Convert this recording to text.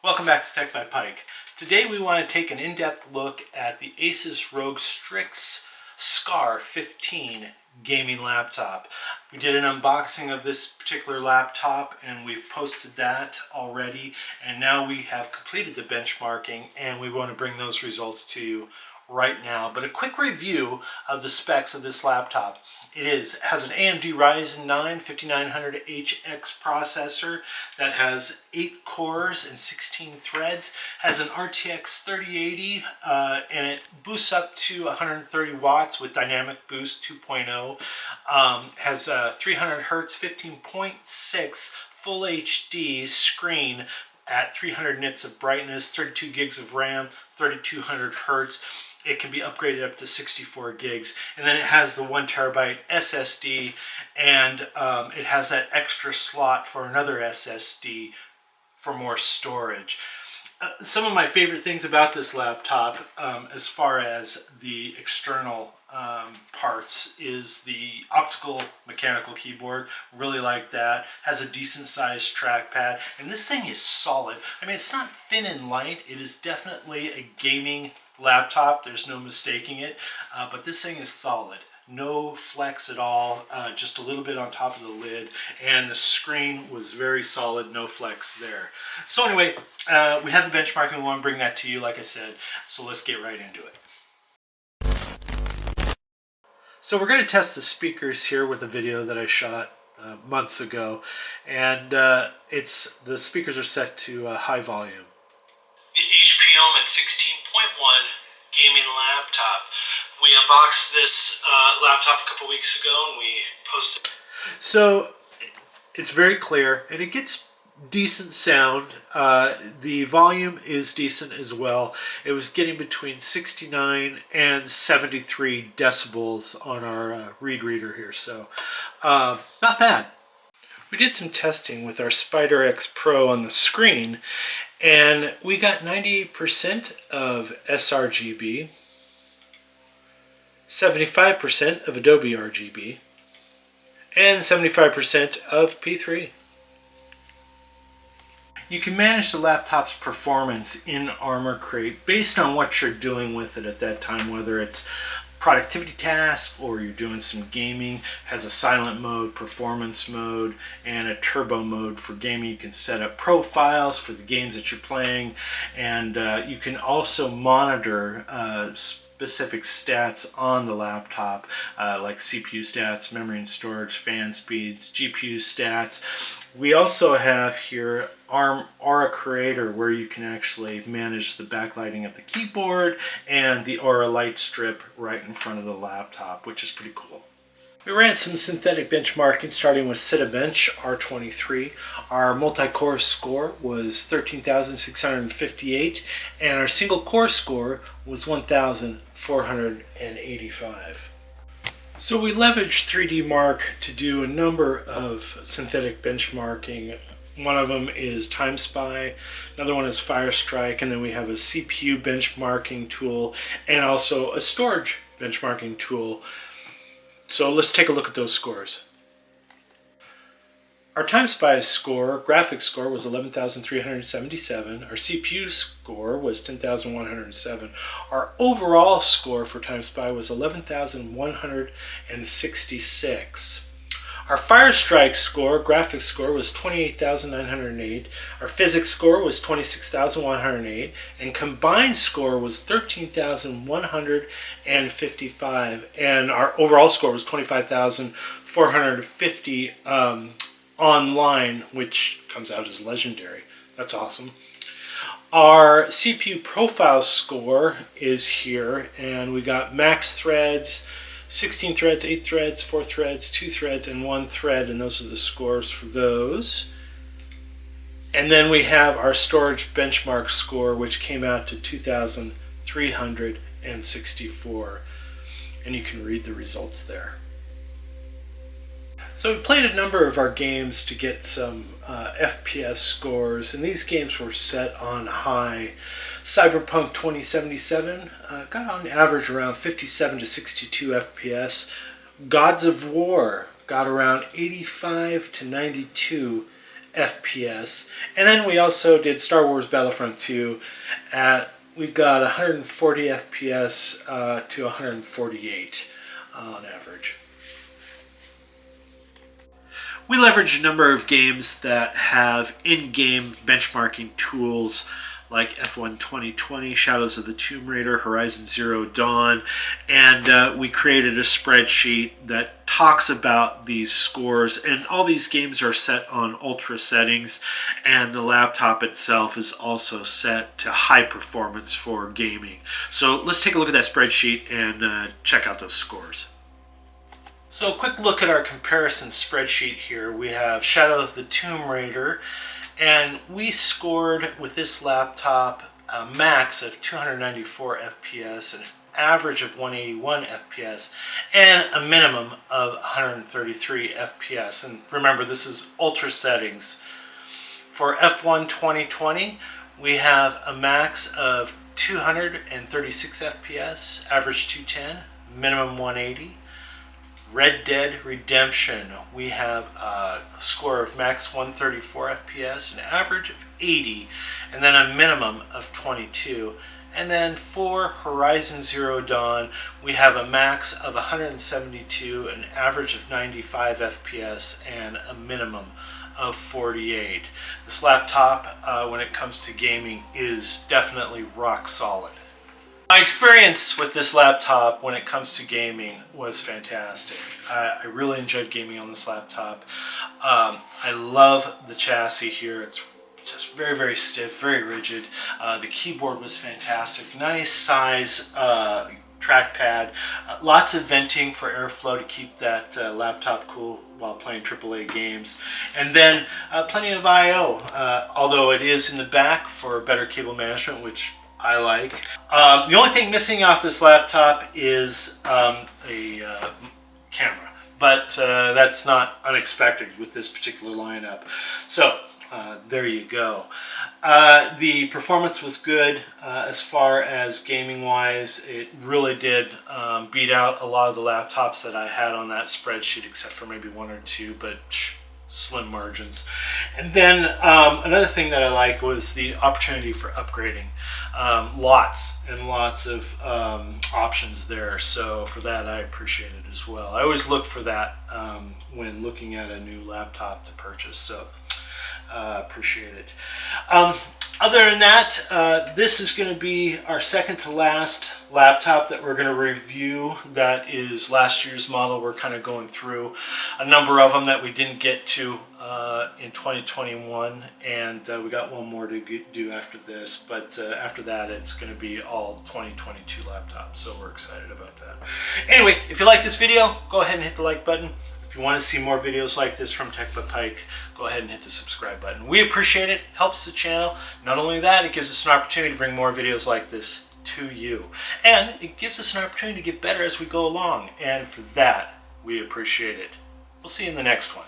Welcome back to Tech by Pike. Today we want to take an in-depth look at the Asus ROG Strix SCAR 15 gaming laptop. We did an unboxing of this particular laptop and we've posted that already, and now we have completed the benchmarking and we want to bring those results to you right now. But a quick review of the specs of this laptop. It has an AMD Ryzen 9 5900HX processor that has 8 cores and 16 threads, has an RTX 3080, and it boosts up to 130 watts with Dynamic Boost 2.0, has a 300 Hz 15.6 Full HD screen at 300 nits of brightness, 32 gigs of RAM, 3200 Hz. It can be upgraded up to 64 gigs, and then it has the 1 terabyte SSD, and it has that extra slot for another SSD for more storage. Some of my favorite things about this laptop, as far as the external parts, is the optical mechanical keyboard. Really like that. Has a decent sized trackpad, and this thing is solid. I mean, it's not thin and light. It is definitely a gaming laptop. There's no mistaking it, but this thing is solid. No flex at all, just a little bit on top of the lid, and the screen was very solid, no flex there. So anyway, we have the benchmarking. We want to bring that to you, like I said, so let's get right into it. So we're going to test the speakers here with a video that I shot months ago, and the speakers are set to high volume. The HPOM at 16.1 gaming laptop. We unboxed this laptop a couple weeks ago and we posted. So it's very clear and it gets decent sound. The volume is decent as well. It was getting between 69 and 73 decibels on our read reader here, so not bad. We did some testing with our Spider X Pro on the screen, and we got 98% of sRGB, 75% of Adobe RGB, and 75% of P3. You can manage the laptop's performance in Armor Crate based on what you're doing with it at that time, whether it's productivity tasks or you're doing some gaming. It has a silent mode, performance mode, and a turbo mode for gaming. You can set up profiles for the games that you're playing, and you can also monitor specific stats on the laptop, like CPU stats, memory and storage, fan speeds, GPU stats. We also have here Aura Creator, where you can actually manage the backlighting of the keyboard and the Aura light strip right in front of the laptop, which is pretty cool. We ran some synthetic benchmarking, starting with Cinebench R23. Our multi-core score was 13,658, and our single core score was 1,485. So we leveraged 3D Mark to do a number of synthetic benchmarking. One of them is TimeSpy, another one is Firestrike, and then we have a CPU benchmarking tool and also a storage benchmarking tool. So let's take a look at those scores. Our TimeSpy score, graphics score, was 11,377. Our CPU score was 10,107. Our overall score for TimeSpy was 11,166. Our Firestrike score, graphics score, was 28,908. Our physics score was 26,108. And combined score was 13,155. And our overall score was 25,450 online, which comes out as legendary. That's awesome. Our CPU profile score is here, and we got max threads, 16 threads, 8 threads, 4 threads, 2 threads, and 1 thread, and those are the scores for those. And then we have our storage benchmark score, which came out to 2,364, and you can read the results there. So we played a number of our games to get some FPS scores, and these games were set on high. Cyberpunk 2077 got on average around 57 to 62 FPS. Gods of War got around 85 to 92 FPS. And then we also did Star Wars Battlefront 2 at, we've got 140 FPS to 148 on average. We leverage a number of games that have in-game benchmarking tools like F1 2020, Shadows of the Tomb Raider, Horizon Zero Dawn, and we created a spreadsheet that talks about these scores, and all these games are set on ultra settings, and the laptop itself is also set to high performance for gaming. So let's take a look at that spreadsheet and check out those scores. So a quick look at our comparison spreadsheet here. We have Shadow of the Tomb Raider, and we scored with this laptop a max of 294 FPS, an average of 181 FPS, and a minimum of 133 FPS. And remember, this is ultra settings. For F1 2020, we have a max of 236 FPS, average 210, minimum 180. Red Dead Redemption, we have a score of max 134 FPS, an average of 80, and then a minimum of 22. And then for Horizon Zero Dawn, we have a max of 172, an average of 95 FPS, and a minimum of 48. This laptop, when it comes to gaming, is definitely rock solid. My experience with this laptop when it comes to gaming was fantastic. I really enjoyed gaming on this laptop. I love the chassis here. It's just very, very stiff, very rigid. The keyboard was fantastic. Nice size trackpad. Lots of venting for airflow to keep that laptop cool while playing AAA games. And then plenty of I/O, although it is in the back for better cable management, which I like. The only thing missing off this laptop is a camera, but that's not unexpected with this particular lineup. So there you go. The performance was good as far as gaming wise. It really did beat out a lot of the laptops that I had on that spreadsheet, except for maybe one or two, but slim margins. And then another thing that I like was the opportunity for upgrading. Lots and lots of options there, so for that I appreciate it as well. I always look for that when looking at a new laptop to purchase, so appreciate it. Other than that, this is going to be our second to last laptop that we're going to review. That is last year's model. We're kind of going through a number of them that we didn't get to in 2021, and we got one more to do after this, but after that it's going to be all 2022 laptops, so we're excited about that. Anyway, if you like this video, go ahead and hit the like button. If you want to see more videos like this from Tech by Pike, go ahead and hit the subscribe button. We appreciate it. Helps the channel. Not only that, it gives us an opportunity to bring more videos like this to you. And it gives us an opportunity to get better as we go along. And for that, we appreciate it. We'll see you in the next one.